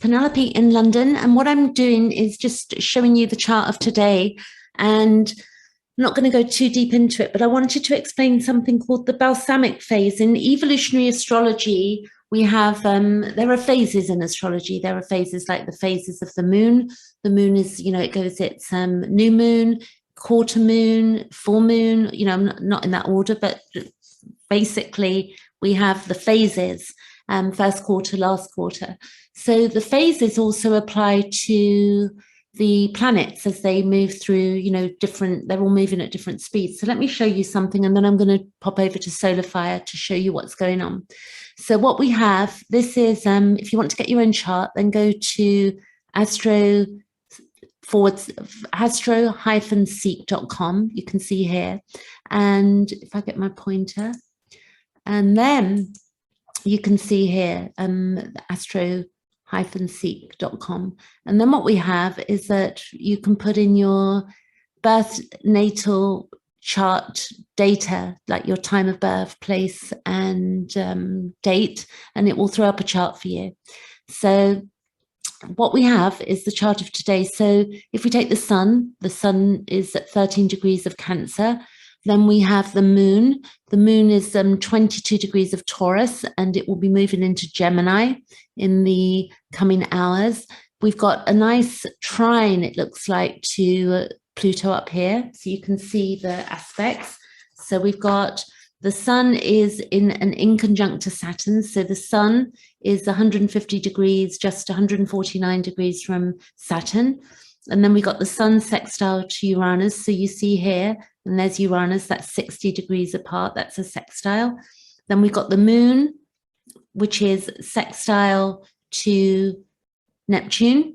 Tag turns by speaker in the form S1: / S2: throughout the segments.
S1: Penelope in London, and what I'm doing is just showing you the chart of today, and I'm not going to go too deep into it, but I wanted to explain something called the balsamic phase. In evolutionary astrology, we have, there are phases in astrology. There are phases like the phases of the moon. The moon is, it's new moon, quarter moon, full moon, not in that order, but basically we have the phases, first quarter, last quarter. So the phases also apply to the planets as they move through, they're all moving at different speeds. So let me show you something, and then I'm going to pop over to Solar Fire to show you what's going on. So what we have, this is, if you want to get your own chart, then go to astro-seek.com. You can see here. And if I get my pointer, and then you can see here, astro-seek.com. And then what we have is that you can put in your birth natal chart data, like your time of birth, place, and date, and it will throw up a chart for you. So what we have is the chart of today. So if we take the sun is at 13 degrees of Cancer. Then we have the moon. The moon is 22 degrees of Taurus, and it will be moving into Gemini in the coming hours. We've got a nice trine, it looks like, to Pluto up here. So you can see the aspects. So we've got the sun is in conjunct to Saturn. So the sun is 150 degrees, just 149 degrees from Saturn. And then we got the sun sextile to Uranus. So you see here, and there's Uranus, that's 60 degrees apart. That's a sextile. Then we've got the moon, which is sextile to Neptune.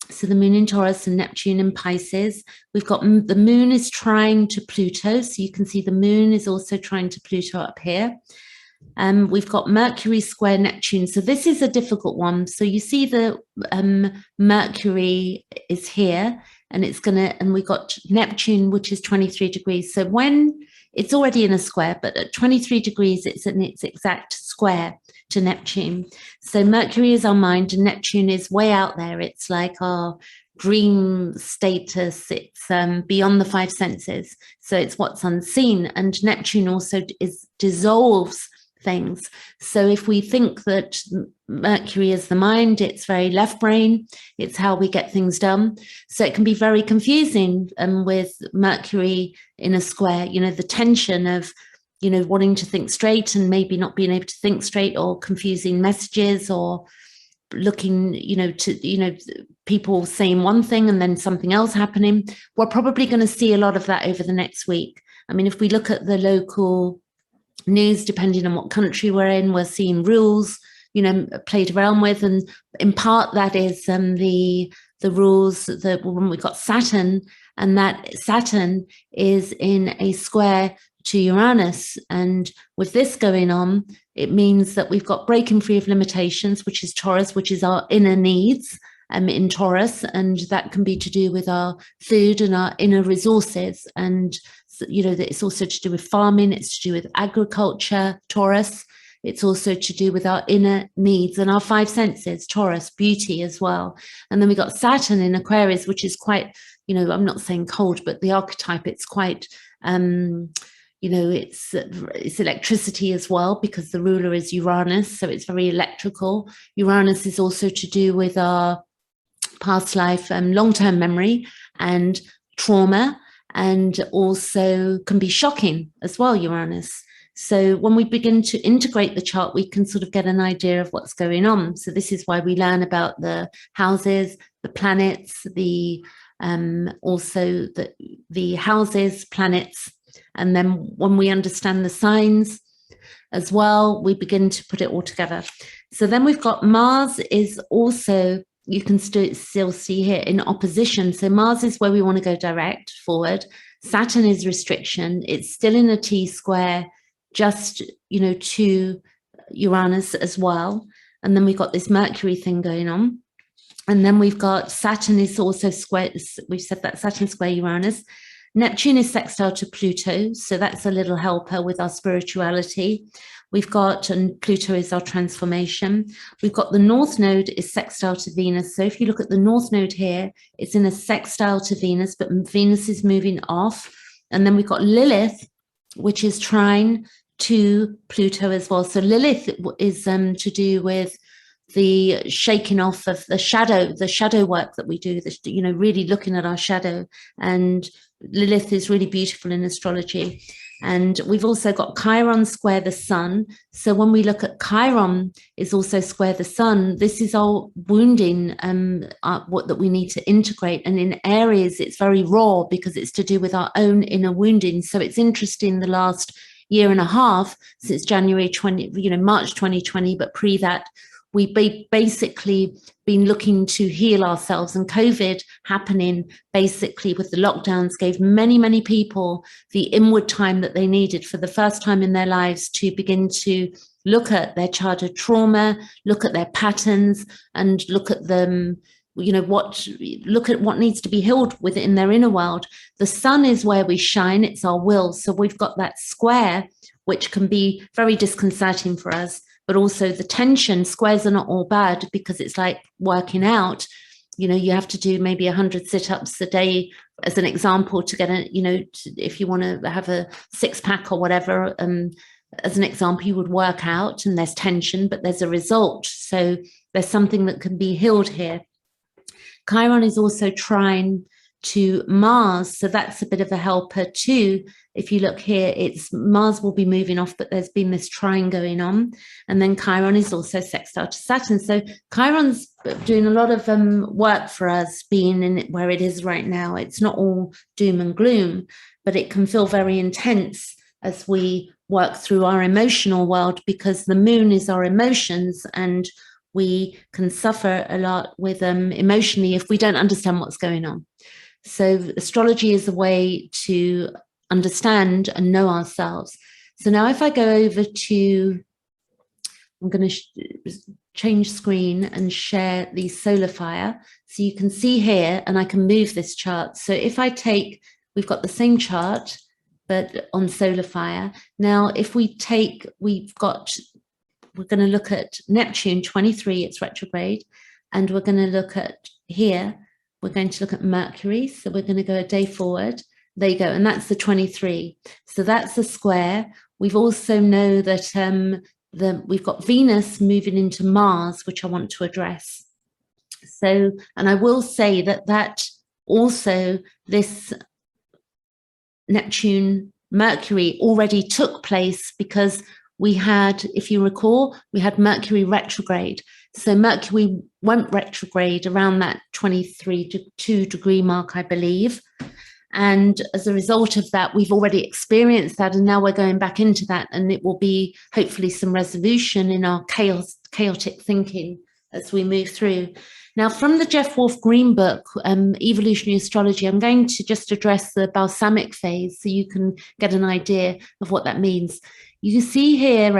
S1: So the moon in Taurus and Neptune in Pisces. We've got the moon is trine to Pluto. So you can see the moon is also trine to Pluto up here. We've got Mercury square Neptune. So this is a difficult one. So you see the Mercury is here, and and we've got Neptune, which is 23 degrees. So when it's already in a square, but at 23 degrees, it's in its exact square to Neptune. So Mercury is our mind, and Neptune is way out there. It's like our dream status. It's beyond the five senses. So it's what's unseen. And Neptune also dissolves things. So if we think that Mercury is the mind, it's very left brain, it's how we get things done. So it can be very confusing with Mercury in a square, the tension of, wanting to think straight and maybe not being able to think straight, or confusing messages, or looking, to, people saying one thing and then something else happening. We're probably going to see a lot of that over the next week. I mean, if we look at the local news, depending on what country we're in, we're seeing rules, played around with, and in part that is the rules that when we got Saturn, and that Saturn is in a square to Uranus, and with this going on, it means that we've got breaking free of limitations, which is Taurus, which is our inner needs in Taurus, and that can be to do with our food and our inner resources. And it's also to do with farming, it's to do with agriculture, Taurus. It's also to do with our inner needs and our five senses, Taurus, beauty as well. And then we got Saturn in Aquarius, which is quite, I'm not saying cold, but the archetype, it's quite, it's electricity as well, because the ruler is Uranus, so it's very electrical. Uranus is also to do with our past life, long-term memory and trauma, and also can be shocking as well, Uranus. So when we begin to integrate the chart, we can sort of get an idea of what's going on. So this is why we learn about the houses, the planets, also the houses, planets. And then when we understand the signs as well, we begin to put it all together. So then we've got Mars is also, you can still see here, in opposition. So Mars is where we want to go direct forward. Saturn is restriction. It's still in a T square, just, to Uranus as well. And then we've got this Mercury thing going on. And then we've got Saturn is also square. We've said that Saturn square Uranus. Neptune is sextile to Pluto. So that's a little helper with our spirituality. We've got, and Pluto is our transformation. We've got the North Node is sextile to Venus. So if you look at the North Node here, it's in a sextile to Venus, but Venus is moving off. And then we've got Lilith, which is trine to Pluto as well. So Lilith is to do with the shaking off of the shadow work that we do, really looking at our shadow. And Lilith is really beautiful in astrology. And we've also got Chiron square the sun. So when we look at Chiron is also square the sun, this is our wounding, what that we need to integrate. And in Aries, it's very raw because it's to do with our own inner wounding. So it's interesting the last year and a half since March 2020, but pre that, we basically been looking to heal ourselves, and COVID happening basically with the lockdowns gave many, many people the inward time that they needed for the first time in their lives to begin to look at their childhood trauma, look at their patterns, and look at them, look at what needs to be healed within their inner world. The sun is where we shine, it's our will. So we've got that square, which can be very disconcerting for us. But also the tension, squares are not all bad because it's like working out. You have to do maybe 100 sit-ups a day as an example to get if you want to have a six-pack or whatever, as an example, you would work out and there's tension, but there's a result. So there's something that can be healed here. Chiron is also trine to Mars, so that's a bit of a helper too. If you look here, it's Mars will be moving off, but there's been this trine going on. And then Chiron is also sextile to Saturn. So Chiron's doing a lot of work for us, being in it where it is right now. It's not all doom and gloom, but it can feel very intense as we work through our emotional world, because the moon is our emotions, and we can suffer a lot with emotionally if we don't understand what's going on. So astrology is a way to understand and know ourselves. So now if I go over to, I'm going to change screen and share the solar fire. So you can see here, and I can move this chart. So if I take, we've got the same chart, but on solar fire. Now, if we take, we're going to look at Neptune 23, it's retrograde, and we're going to look at here, we're going to look at Mercury. So we're going to go a day forward. There you go. And that's the 23. So that's the square. We've also know that we've got Venus moving into Mars, which I want to address. So, and I will say that also this Neptune Mercury already took place, because we had, if you recall, we had Mercury retrograde. So Mercury went retrograde around that 23 degree mark, I believe. And as a result of that, we've already experienced that. And now we're going back into that. And it will be hopefully some resolution in our chaotic thinking as we move through. Now, from the Jeff Wolf Green book, Evolutionary Astrology, I'm going to just address the balsamic phase so you can get an idea of what that means. You can see here,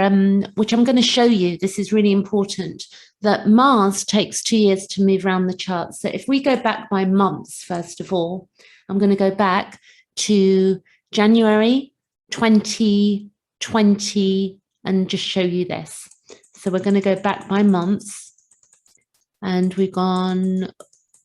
S1: which I'm going to show you, this is really important, that Mars takes 2 years to move around the chart. So if we go back by months, first of all, I'm going to go back to January 2020 and just show you this. So we're going to go back by months, and we've gone,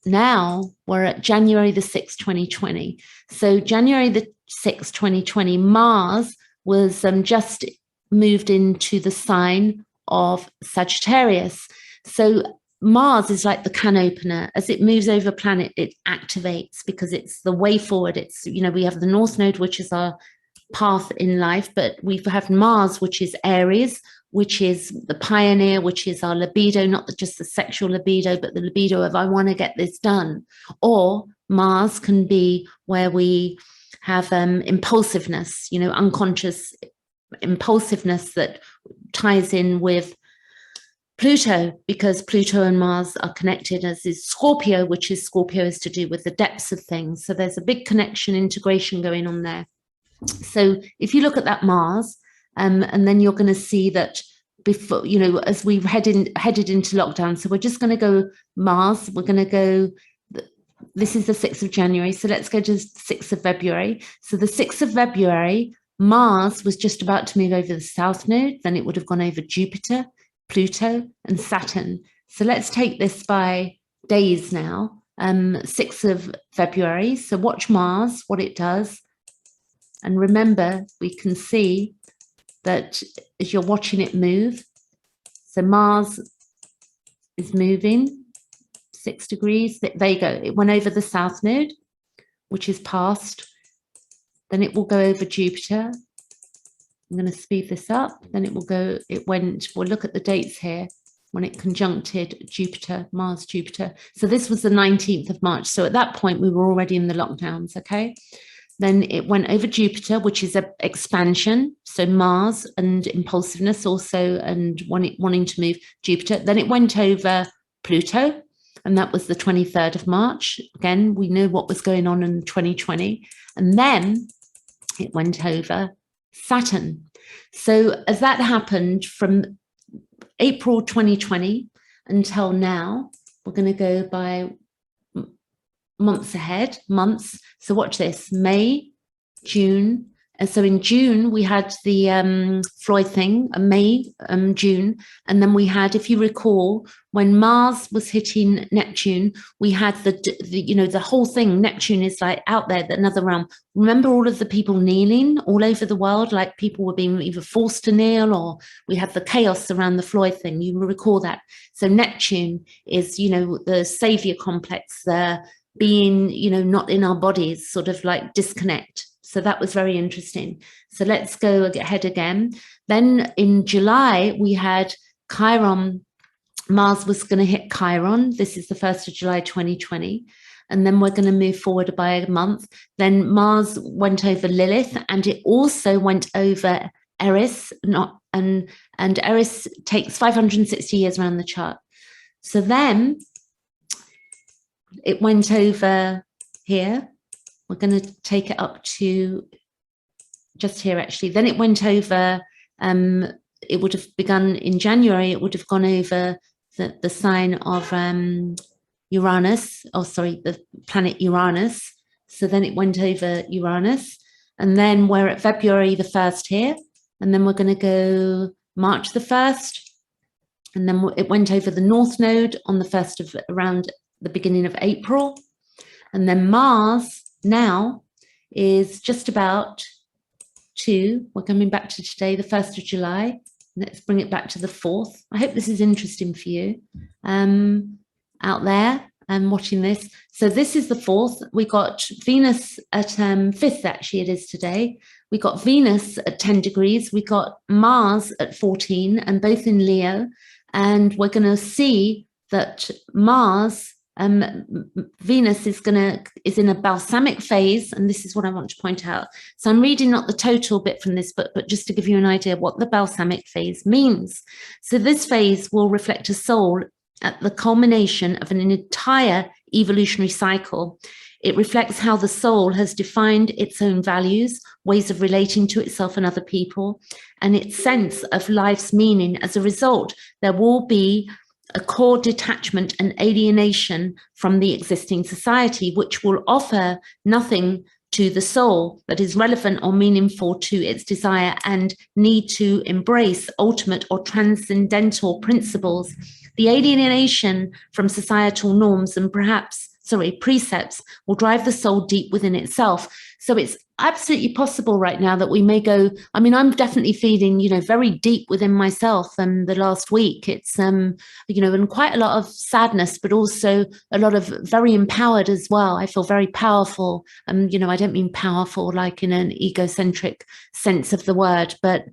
S1: now we're at January the 6th, 2020. So January the 6th, 2020, Mars was just moved into the sign of Sagittarius. So Mars is like the can opener. As it moves over a planet, it activates, because it's the way forward. It's, we have the North Node, which is our path in life, but we have Mars, which is Aries, which is the pioneer, which is our libido, not just the sexual libido, but the libido of I want to get this done. Or Mars can be where we have impulsiveness, unconscious impulsiveness that ties in with Pluto, because Pluto and Mars are connected, as is Scorpio, which is Scorpio is to do with the depths of things. So there's a big connection, integration going on there. So if you look at that Mars, and then you're going to see that before, as we've headed into lockdown. So we're just going to go Mars. We're going to go, this is the 6th of January. So let's go to 6th of February. So the 6th of February, Mars was just about to move over the south node, then it would have gone over Jupiter, Pluto, and Saturn. So let's take this by days now, 6th of February. So watch Mars, what it does. And remember, we can see that as you're watching it move, so Mars is moving 6 degrees. There you go. It went over the south node, which is past. Then it will go over Jupiter. I'm going to speed this up. Then it will go, we'll look at the dates here when it conjuncted Jupiter, Mars, Jupiter. So this was the 19th of March. So at that point, we were already in the lockdowns, okay? Then it went over Jupiter, which is an expansion. So Mars and impulsiveness also, and wanting to move Jupiter. Then it went over Pluto, and that was the 23rd of March. Again, we knew what was going on in 2020. And then it went over Saturn. So as that happened from April 2020 until now, we're going to go by months ahead, months. So watch this, May, June. And so in June, we had the Floyd thing, May, June. And then we had, if you recall, when Mars was hitting Neptune, we had the whole thing. Neptune is like out there, another realm. Remember all of the people kneeling all over the world, like people were being either forced to kneel, or we had the chaos around the Floyd thing. You recall that. So Neptune is, the savior complex, the being, not in our bodies, sort of like disconnect. So that was very interesting. So let's go ahead again. Then in July, we had Chiron. Mars was going to hit Chiron. This is the 1st of July, 2020. And then we're going to move forward by a month. Then Mars went over Lilith, and it also went over Eris. And Eris takes 560 years around the chart. So then it went over here. We're going to take it up to just here, actually. Then it went over, it would have begun in January, it would have gone over the sign of Uranus, the planet Uranus. So then it went over Uranus. And then we're at February the 1st here. And then we're going to go March the 1st. And then it went over the North Node on the 1st of, around the beginning of April. And then Mars now is just about we're coming back to today, the 1st of July. Let's bring it back to the 4th. I hope this is interesting for you out there and watching this. So this is the 4th. We got Venus at 5th, actually it is today. We got Venus at 10 degrees. We got Mars at 14, and both in Leo. And we're going to see that Mars, Venus is in a balsamic phase, and this is what I want to point out. So I'm reading not the total bit from this, but just to give you an idea of what the balsamic phase means. So this phase will reflect a soul at the culmination of an entire evolutionary cycle. It reflects how the soul has defined its own values, ways of relating to itself and other people, and its sense of life's meaning. As a result, there will be a core detachment and alienation from the existing society, which will offer nothing to the soul that is relevant or meaningful to its desire and need to embrace ultimate or transcendental principles. The alienation from societal norms and precepts will drive the soul deep within itself. So it's absolutely possible right now that we may go, I'm definitely feeling, very deep within myself. And the last week it's, and quite a lot of sadness, but also a lot of very empowered as well. I feel very powerful. I don't mean powerful like in an egocentric sense of the word, but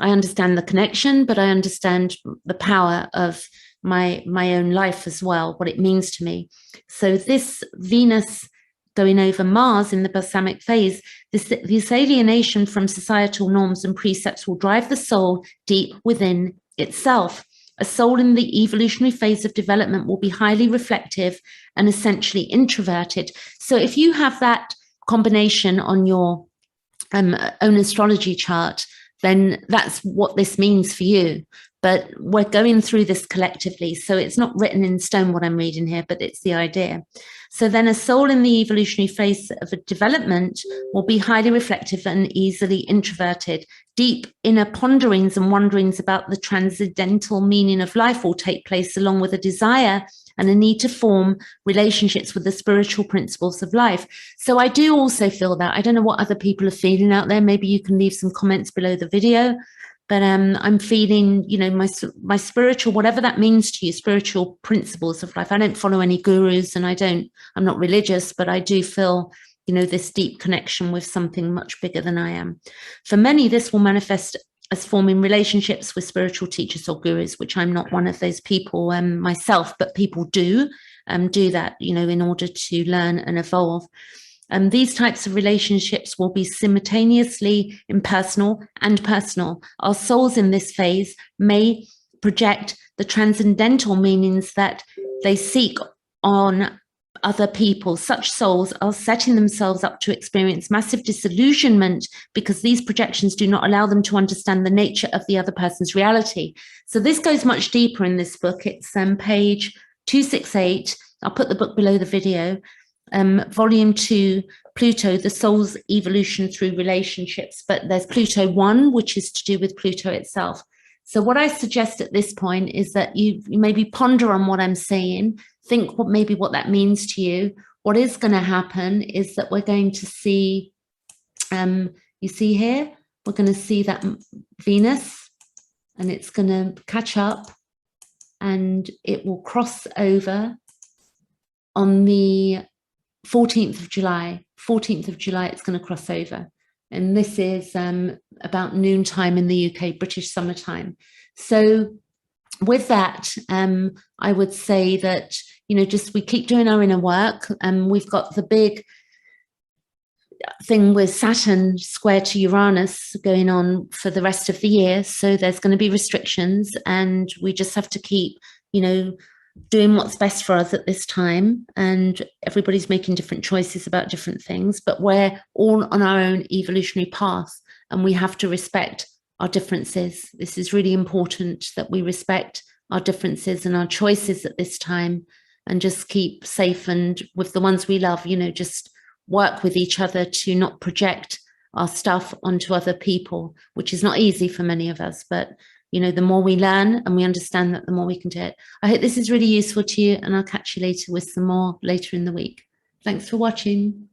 S1: I understand the connection, but I understand the power of my own life as well, what it means to me. So this Venus going over Mars in the balsamic phase, this alienation from societal norms and precepts will drive the soul deep within itself. A soul in the evolutionary phase of development will be highly reflective and essentially introverted. So if you have that combination on your own astrology chart, then that's what this means for you. but we're going through this collectively. So it's not written in stone what I'm reading here, but it's the idea. So then a soul in the evolutionary phase of a development will be highly reflective and easily introverted. Deep inner ponderings and wonderings about the transcendental meaning of life will take place, along with a desire and a need to form relationships with the spiritual principles of life. So I do also feel that. I don't know what other people are feeling out there. Maybe you can leave some comments below the video. But I'm feeling, you know, my spiritual, whatever that means to you, spiritual principles of life. I don't follow any gurus, and I'm not religious, but I do feel, you know, this deep connection with something much bigger than I am. For many, this will manifest as forming relationships with spiritual teachers or gurus, which I'm not one of those people myself, but people do that, you know, in order to learn and evolve. These types of relationships will be simultaneously impersonal and personal. Our souls in this phase may project the transcendental meanings that they seek on other people. Such souls are setting themselves up to experience massive disillusionment because these projections do not allow them to understand the nature of the other person's reality. So this goes much deeper in this book. It's page 268. I'll put the book below the video. Volume 2, Pluto, the soul's evolution through relationships. But there's Pluto 1, which is to do with Pluto itself. So what I suggest at this point is that you maybe ponder on what I'm saying, think maybe what that means to you. What is going to happen is that we're going to see, you see here, we're going to see that Venus, and it's going to catch up and it will cross over on the 14th of July. 14th of July, it's going to cross over. And this is about noontime in the UK, British summertime. So with that, I would say that, you know, just we keep doing our inner work. We've got the big thing with Saturn square to Uranus going on for the rest of the year. So there's going to be restrictions, and we just have to keep, you know, doing what's best for us at this time. And everybody's making different choices about different things, but we're all on our own evolutionary path, and we have to respect our differences. This is really important, that we respect our differences and our choices at this time, and just keep safe, and with the ones we love, you know, just work with each other to not project our stuff onto other people, which is not easy for many of us. But you know, the more we learn and we understand that, the more we can do it. I hope this is really useful to you, and I'll catch you later with some more later in the week. Thanks for watching.